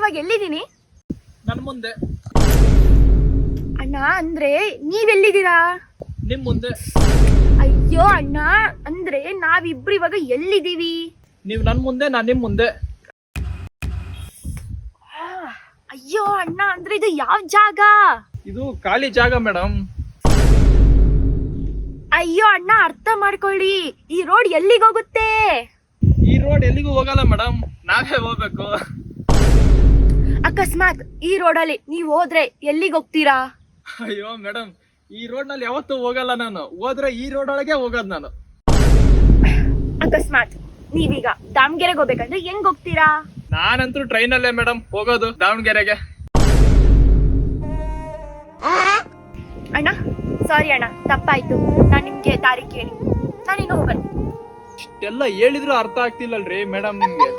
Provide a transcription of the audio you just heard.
ಇವಾಗ ಎಲ್ಲಿದ್ದೀನಿ? ನನ್ ಮುಂದೆ. ಅಣ್ಣ ಅಂದ್ರೆ ನೀವೆಲ್ಲಿದ್ದೀರಾ? ನಿಮ್ ಮುಂದೆ. ಅಯ್ಯೋ ಅಣ್ಣ, ಅಂದ್ರೆ ನಾವಿಬ್ರು ಇವಾಗ ಎಲ್ಲಿದ್ದೀವಿ? ನೀವ್ ನನ್ ಮುಂದೆ, ನಾನ್ ನಿಮ್ ಮುಂದೆ. ಅಯ್ಯೋ ಅಣ್ಣ, ಅಂದ್ರೆ ಇದು ಯಾವ ಜಾಗ? ಇದು ಖಾಲಿ ಜಾಗ ಮೇಡಮ್. ಅಯ್ಯೋ ಅಣ್ಣ, ಅರ್ಥ ಮಾಡ್ಕೊಳ್ಳಿ, ಈ ರೋಡ್ ಎಲ್ಲಿಗೆ ಹೋಗುತ್ತೆ? ಈ ರೋಡ್ ಎಲ್ಲಿಗೂ ಹೋಗಲ್ಲ ಮೇಡಮ್, ನಾವೇ ಹೋಗ್ಬೇಕು. ಅಕಸ್ಮಾತ್ ಈ ರೋಡಲ್ಲಿ ನೀವ್ ಹೋದ್ರೆ ಎಲ್ಲಿಗೆ ಹೋಗ್ತೀರಾ? ಅಯ್ಯೋ ಮೇಡಮ್, ಈ ರೋಡ್ ನಲ್ಲಿ ಯಾವತ್ತೂ ಹೋಗಲ್ಲ ನಾನು. ಹೋದ್ರೆ ಈ ರೋಡ್ ಒಳಗೆ ಹೋಗೋದು ನಾನು. ಅಕಸ್ಮಾತ್ ನೀವೀಗ ದಾವಣಗೆರೆಗೆ ಹೋಗ್ಬೇಕಂದ್ರೆ ಹೆಂಗ್ ಹೋಗ್ತೀರಾ? ನಾನಂತೂ ಟ್ರೈನಲ್ಲೇ ಮೇಡಮ್ ಹೋಗೋದು ದಾವಣಗೆರೆಗೆ. ಅಣ್ಣ ಸಾರಿ ಅಣ್ಣ, ತಪ್ಪಾಯ್ತು. ನಾನ್ ನಿಮ್ಗೆ ದಾರಿ ಕೇಳಿ ನಾನಿನ್ನು ಹೋಗಲ್ಲ. ಇಷ್ಟೆಲ್ಲ ಹೇಳಿದ್ರು ಅರ್ಥ ಆಗ್ತಿಲ್ಲಲ್ರಿ ಮೇಡಮ್ ನಿಮ್ಗೆ.